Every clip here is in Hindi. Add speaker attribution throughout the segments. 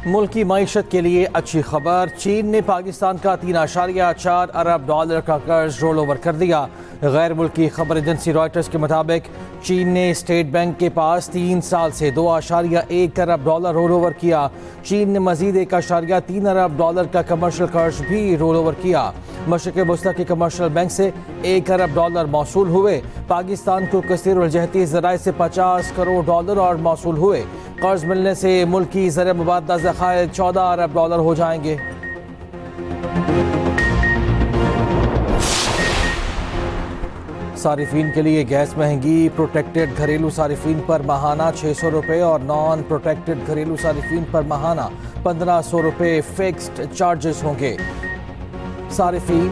Speaker 1: मुल्की मईशत के लिए अच्छी खबर। चीन ने पाकिस्तान का 3.4 अरब डॉलर का कर्ज रोल ओवर कर दिया। गैर मुल्की खबर एजेंसी रॉयटर्स के मुताबिक चीन ने स्टेट बैंक के पास 3 साल से 2.1 अरब डॉलर रोल ओवर किया। चीन ने मजीद 1.3 अरब डॉलर का कमर्शियल कर्ज भी रोल ओवर किया। मशरिक़ वस्ती के कमर्शियल बैंक से 1 अरब डॉलर मौसूल हुए। पाकिस्तान को कसीर उलजहती ज़राए से 50 करोड़ डॉलर और मौसूल हुए। कर्ज मिलने से मुल्की ज़र मुबादला ज़खायर 14 अरब डॉलर हो जाएंगे। सारिफीन के लिए गैस महंगी। प्रोटेक्टेड घरेलू सारिफीन पर माहाना 600 रुपये और नॉन प्रोटेक्टेड घरेलू सारिफीन पर माहाना 1500 रुपये फिक्स्ड चार्जेस होंगे। सारिफीन,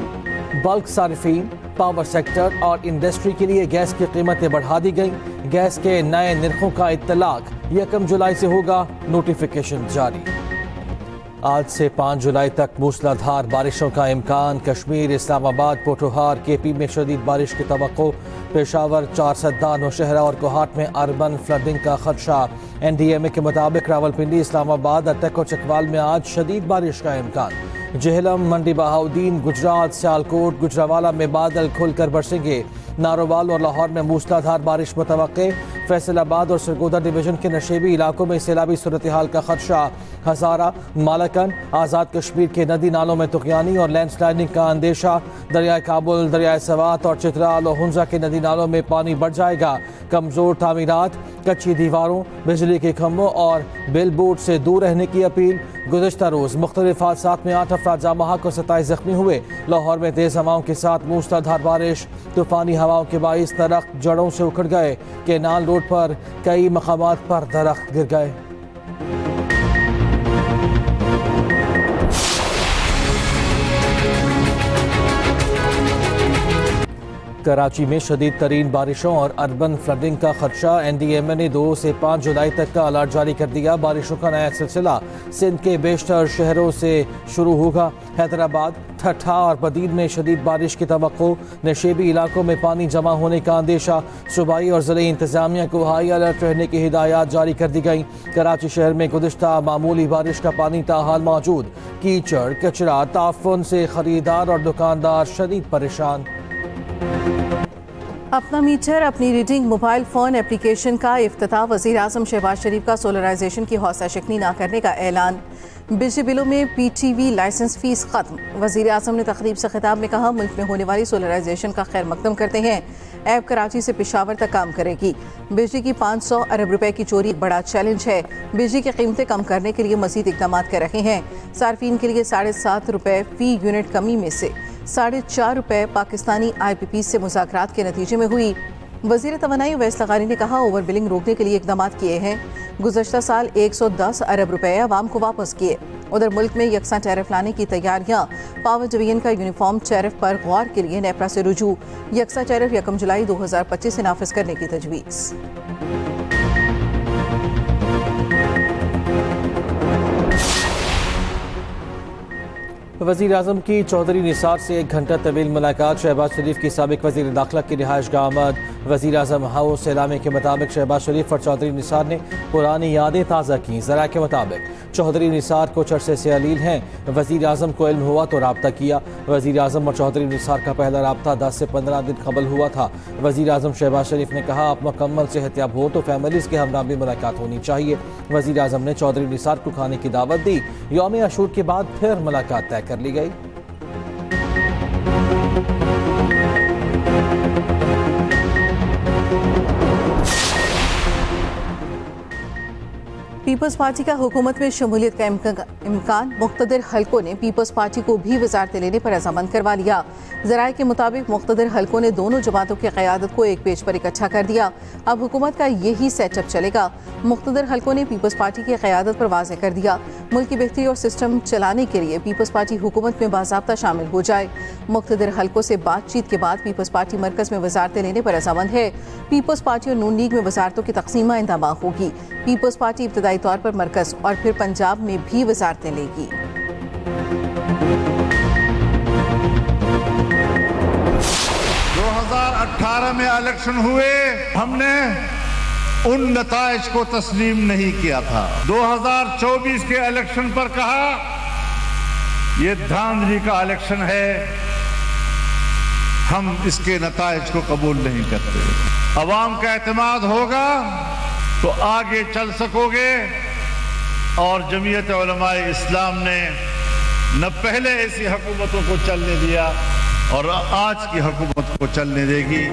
Speaker 1: बल्क सारिफीन, पावर सेक्टर और इंडस्ट्री के लिए गैस की कीमतें बढ़ा दी गई। गैस के नए निर्खों का इत्तलाक 1 जुलाई से होगा, नोटिफिकेशन जारी। आज से 5 जुलाई तक मूसलाधार बारिशों का इम्कान। कश्मीर, इस्लामाबाद, पोठोहार, केपी में शदीद बारिश की तवक्को। पेशावर, चारसद्दा, नौशहरा और कोहाट में अर्बन फ्लडिंग का खदशा। NDMA के मुताबिक रावलपिंडी, इस्लामाबाद, अटक और चकवाल में आज शदीद बारिश का इम्कान। जेहलम, मंडी बहाउद्दीन, गुजरात, सियालकोट, गुजरावाला में बादल खुलकर बरसेंगे। नारोवाल और लाहौर में मूसलाधार बारिश मुतवक्के। फैसलाबाद और सरगोदा डिवीजन के नशेबी इलाकों में सैलाबी सूरत हाल का खदशा। हजारा, मालकन, आज़ाद कश्मीर के नदी नालों में तुगयानी और लैंडस्लाइडिंग का अंदेशा। दरियाए काबुल, दरियाए सवात और चित्राल और हुंजा के नदी नालों में पानी बढ़ जाएगा। कमज़ोर तामीरात, कच्ची दीवारों, बिजली के खंभों और बिल बोर्ड से दूर रहने की अपील। गुज़श्ता रोज़ मुख्तलिफ हादसात में 8 अफराद जाँ बहक और 27 जख्मी हुए। लाहौर में तेज़ हवाओं के साथ मूसलाधार बारिश। तूफ़ानी हवाओं के बाइस दरख्त जड़ों से उखड़ गए। केनाल रोड पर कई मकामात पर दरख्त गिर गए। कराची में शदीद तरीन बारिशों और अर्बन फ्लडिंग का खदशा। NDMA ने 2 से 5 जुलाई तक का अलर्ट जारी कर दिया। बारिशों का नया सिलसिला सिंध के बेशतर शहरों से शुरू होगा। हैदराबाद, ठट्ठा और बदीन में शदीद बारिश की तवक्को। नशेबी इलाकों में पानी जमा होने का अंदेशा। सूबाई और ज़िले इंतजामिया को हाई अलर्ट रहने की हिदायत जारी कर दी गई। कराची शहर में गुज़िश्ता मामूली बारिश का पानी ताहाल मौजूद। कीचड़, कचरा, ताफुन से खरीदार और दुकानदार शदीद परेशान।
Speaker 2: अपना मीटर अपनी रीडिंग मोबाइल फ़ोन एप्लीकेशन का इफ्तिताह। वज़ीर आज़म शहबाज शरीफ का सोलराइजेशन की हौसला शिकनी न करने का ऐलान। बिजली बिलों में PTV लाइसेंस फीस खत्म। वज़ीर आज़म ने तक़रीब से खिताब में कहा, मुल्क में होने वाली सोलराइजेशन का खैर मकदम करते हैं। ऐप कराची से पेशावर तक काम करेगी। बिजली की 500 अरब रुपए की चोरी एक बड़ा चैलेंज है। बिजली की कीमतें कम करने के लिए मज़ीद इक़दाम कर रहे हैं। सार्फिन के लिए 7.5 रुपए फ़ी यूनिट कमी में से 4.5 रुपए पाकिस्तानी IPP से मुज़ाकरात के नतीजे में हुई। वज़ीर तवानाई उवैस लगानी ने कहा, ओवर बिलिंग रोकने के लिए इक़दाम किए हैं। गुज़श्ता साल 110 अरब रुपए आवाम को वापस किए। उधर मुल्क में यकसा टैरिफ लाने की तैयारियां। पावर डिवीजन का यूनिफॉर्म टैरिफ पर गौर के लिए नेपरा से रुजू। यकसा टैरिफ 1 जुलाई 2025 से नाफिज करने की तजवीज़।
Speaker 1: वज़ीर आज़म की चौधरी निसार से 1 घंटा तवील मुलाकात। शहबाज शरीफ की साबिक वज़ीर दाखिला की रिहाइश गाह आमद। वज़ीर आज़म हाउस एलामे के मुताबिक शहबाज शरीफ और चौधरी निसार ने पुरानी यादें ताज़ा की। ज़रा के मुताबिक चौधरी निसार को चर्चे से अलील हैं। वज़ीर आज़म को इल्म हुआ तो रब्ता किया। वज़ीर आज़म और चौधरी निसार का पहला रब्ता 10 से 15 दिन कबल हुआ था। वज़ीर आज़म शहबाज शरीफ ने कहा, आप मुकम्मल सेहतियाब हो तो फैमिलीज़ के हमरा भी मुलाकात होनी चाहिए। वज़ीर आज़म ने चौधरी निसार को खाने की दावत दी। यौम आशूर के बाद फिर मुलाकात तय कर ली गई।
Speaker 2: पीपल्स पार्टी का हुकूमत में शमूलियत का इम्कान। मुख्तदिर हल्कों ने पीपल्स पार्टी को भी वजारतें लेने पर रजामंद करवा लिया। ज़राए के मुताबिक मुख्तदिर हल्कों ने दोनों जमातों की क़यादत को एक पेज पर इकट्ठा कर दिया। अब हुकूमत का यही सेटअप चलेगा। मुख्तदिर हल्कों ने पीपल्स पार्टी की क़यादत पर वाज़ेह कर दिया, मुल्क की बेहतरी और सिस्टम चलाने के लिए पीपल्स पार्टी हुकूमत में बाज़ाब्ता शामिल हो जाए। मुख्तदिर हल्कों से बातचीत के बाद पीपल्स पार्टी मरकज़ में वजारतें लेने पर रजामंद है। पीपल्स पार्टी और नून लीग में वजारतों की तकसीम आइंदा माह होगी। पीपल्स पार्टी इब्तदाई तौर पर मरकज़ और फिर पंजाब में भी वजारतें लेगी।
Speaker 3: 2018 में इलेक्शन हुए, हमने उन नताइज को तस्लीम नहीं किया था। 2024 के इलेक्शन पर कहा ये धांधली का इलेक्शन है, हम इसके नताइज को कबूल नहीं करते। अवाम का एतमाद होगा तो आगे चल सकोगे। और जमीयत उलमाए इस्लाम ने न पहले ऐसी हुकूमतों को चलने दिया और आज की हुकूमत को चलने देगी।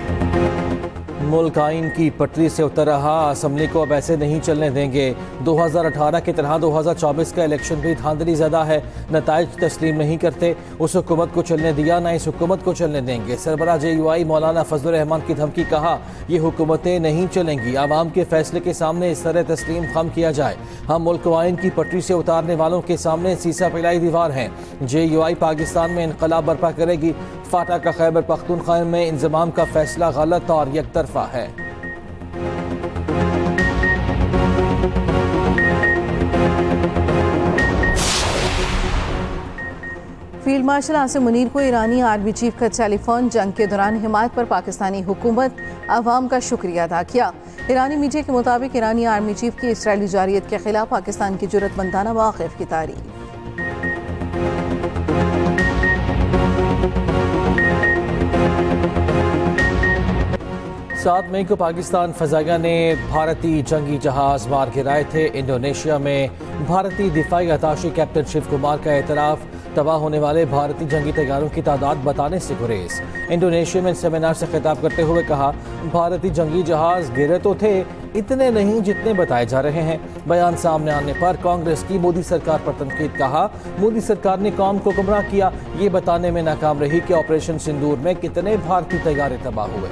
Speaker 1: मुल्क आइन की पटरी से उतर रहा, असम्बली को अब ऐसे नहीं चलने देंगे। 2018 की तरह 2024 का इलेक्शन भी धांधली ज़्यादा है, नताइज तस्लीम नहीं करते। उस हुकूमत को चलने दिया, ना इस हुकूमत को चलने देंगे। सरबराह JUI मौलाना फजलुर रहमान की धमकी, कहा ये हुकूमतें नहीं चलेंगी, आवाम के फैसले के सामने इस तरह तस्लीम खम किया जाए। हम मुल्क आइन की पटरी से उतारने वालों के सामने सीसा पिलाई दीवार हैं। JUI पाकिस्तान में इनकलाब बर्पा करेगी। फाटा का खैबर पख्तूनख्वा में इंजमाम का फैसला गलत और यकतरफा है।
Speaker 2: फील्ड मार्शल आसिम मुनीर को ईरानी आर्मी चीफ का टेलीफोन, जंग के दौरान हिमायत पर पाकिस्तानी हुकूमत अवाम का शुक्रिया अदा किया। ईरानी मीडिया के मुताबिक ईरानी आर्मी चीफ की इसराइली जारियत के खिलाफ पाकिस्तान की जुर्रतमंदाना मौक़िफ़ की तारीफ।
Speaker 1: 7 मई को पाकिस्तान फ़ज़ाइया ने भारतीय जंगी जहाज़ मार गिराए थे। इंडोनेशिया में भारतीय दिफाई अताशी कैप्टन शिव कुमार का एतराफ़, तबाह होने वाले भारतीय जंगी तैयारों की तादाद बताने से गुरेज। इंडोनेशिया में सेमिनार से खिताब करते हुए कहा, भारतीय जंगी जहाज़ गिरे तो थे, इतने नहीं जितने बताए जा रहे हैं। बयान सामने आने पर कांग्रेस की मोदी सरकार पर तनकीद, कहा मोदी सरकार ने कौम को गुमराह किया, ये बताने में नाकाम रही कि ऑपरेशन सिंदूर में कितने भारतीय तैयारे तबाह हुए।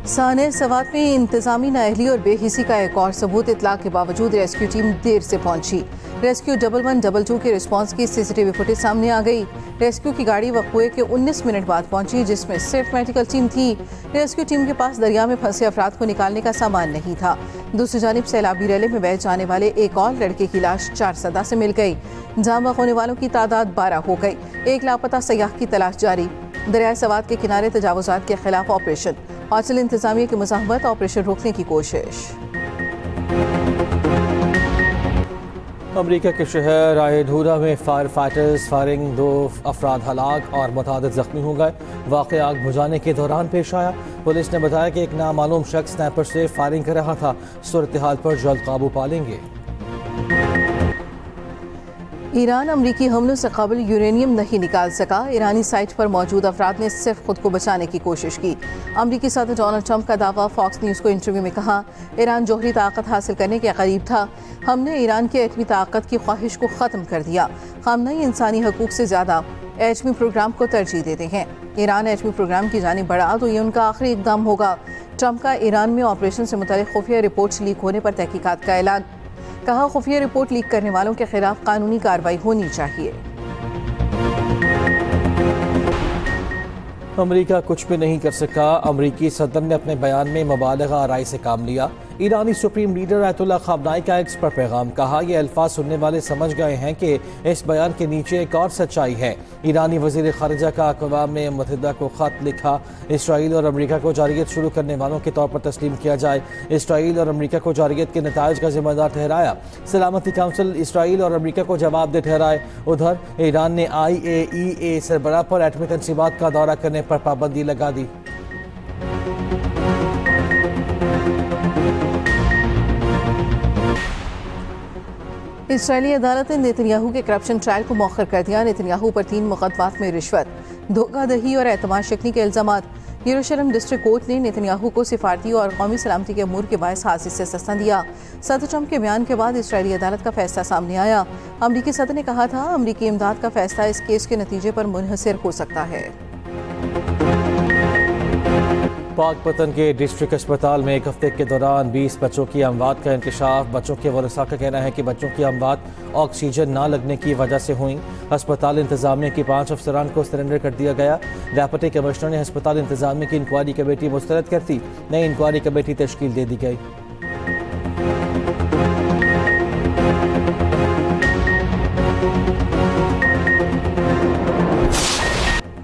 Speaker 2: साने सवात में इंतजामी नाअहली और बेहिसी का एक और सबूत, इतला के बावजूद रेस्क्यू टीम देर से पहुंची। रेस्क्यू 1112 के रिस्पांस की CCTV फुटेज सामने आ गई। रेस्क्यू की गाड़ी वक़्वे के 19 मिनट बाद पहुंची, जिसमें सिर्फ मेडिकल टीम थी। रेस्क्यू टीम के पास दरिया में फंसे अफराद को निकालने का सामान नहीं था। दूसरी जानिब सैलाबी रैली में बह जाने वाले एक और लड़के की लाश 4 सदा से मिल गई। जाम होने वालों की तादाद 12 हो गई। एक लापता सयाह की तलाश जारी। दरिया सवात के किनारे तजावुजात के खिलाफ ऑपरेशन, हौसल इंतजामिया की मुज़ाहमत, ऑपरेशन रोकने की कोशिश।
Speaker 1: अमरीका के शहर रायधूरा में फायर फाइटर्स फायरिंग, 2 अफराद हलाक और मुतादिद जख्मी हो गए। वाक़या आग बुझाने के दौरान पेश आया। पुलिस ने बताया कि एक नामालूम शख्स स्नैपर से फायरिंग कर रहा था। सूरत हाल पर जल्द काबू पा लेंगे।
Speaker 2: ईरान अमरीकी हमलों से कबल यूरेनियम नहीं निकाल सका। ईरानी साइट पर मौजूद अफराद ने सिर्फ खुद को बचाने की कोशिश की। अमरीकी सदर डोनाल्ड ट्रंप का दावा, फॉक्स न्यूज़ को इंटरव्यू में कहा, ईरान जोहरी ताकत हासिल करने के करीब था। हमने ईरान की एटमी ताकत की ख्वाहिश को ख़त्म कर दिया। खामनेई इंसानी हकूक़ से ज़्यादा एटमी प्रोग्राम को तरजीह देते हैं। ईरान एटमी प्रोग्राम की जानिब बढ़ा तो ये उनका आखिरी इक़दाम होगा। ट्रंप का ईरान में ऑपरेशन से मुताल्लिक़ खुफिया रिपोर्ट्स लीक होने पर तहकीकात का ऐलान, कहा खुफिया रिपोर्ट लीक करने वालों के खिलाफ कानूनी कार्रवाई होनी चाहिए।
Speaker 1: अमरीका कुछ भी नहीं कर सका। अमरीकी सदर ने अपने बयान में मुबालगा आराई से काम लिया। ईरानी सुप्रीम लीडर आयतुल्लाह खामनाई का एक्स पर पैगाम, कहा यह अल्फाज सुनने वाले समझ गए हैं कि इस बयान के नीचे एक और सच्चाई है। ईरानी वज़ीर ख़ारिजा का अक़वाम मुत्तहिदा को ख़त लिखा, इसराइल और अमरीका को जारियत शुरू करने वालों के तौर पर तस्लीम किया जाए। इसराइल और अमरीका को जारियत के नताइज का जिम्मेदार ठहराया। सलामती काउंसिल इसराइल और अमरीका को जवाबदेह ठहराए। उधर ईरान ने IAEA सरबराह पर एटमी तनसीबात का दौरा करने पर पाबंदी लगा दी।
Speaker 2: इसराइली अदालत ने नेतन्याहू के करप्शन ट्रायल को मौखर कर दिया। नेतन्याहू पर 3 मुकदमात में रिश्वत, धोखाधड़ी और एतमाद शिकनी के इल्जामात। यरूशलेम डिस्ट्रिक्ट कोर्ट ने नेतन्याहू को सिफारती और कौमी सलामती के अमूर के बायस हाजिर से सस्ता दिया। सदर ट्रंप के बयान के बाद इसराइली अदालत का फैसला सामने आया। अमरीकी सदर ने कहा था, अमरीकी इमदाद का फैसला इस केस के नतीजे पर मुनहसर हो सकता है।
Speaker 1: पाकपतन के डिस्ट्रिक्ट अस्पताल में एक हफ्ते के दौरान 20 बच्चों की अमवात का इंकशाफ। बच्चों के वरसा का कहना है कि बच्चों की अमवात ऑक्सीजन ना लगने की वजह से हुई। अस्पताल इंतजामिया की 5 अफसरान को सरेंडर कर दिया गया। डेप्यूटी कमिश्नर ने अस्पताल इंतजामिया की इंक्वायरी कमेटी मुस्तरद कर दी। नई इंक्वायरी कमेटी तश्कील दे दी गई।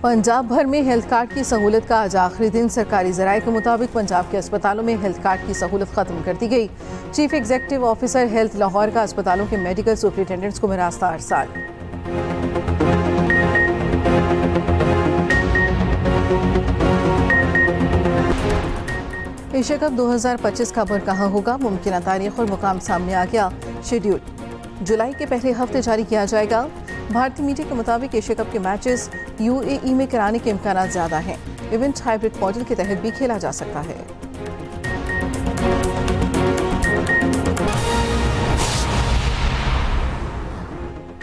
Speaker 2: पंजाब भर में हेल्थ कार्ड की सहूलत का आज आखिरी दिन। सरकारी ज़राए के मुताबिक पंजाब के अस्पतालों में हेल्थ कार्ड की सहूलत खत्म कर दी गई। Chief executive officer health Lahore का अस्पतालों के मेडिकल सुपरिटेंडेंट्स को मिरास्ता अरसाल। एशिया कप 2025 का अमर कहाँ होगा? मुमकिन तारीख और मुकाम सामने आ गया। शेड्यूल जुलाई के पहले हफ्ते जारी किया जाएगा। भारतीय मीडिया के मुताबिक एशिया कप के मैचेस UAE में कराने के इम्कान ज़्यादा हैं। इवेंट हाइब्रिड मॉडल के तहत भी खेला जा सकता है।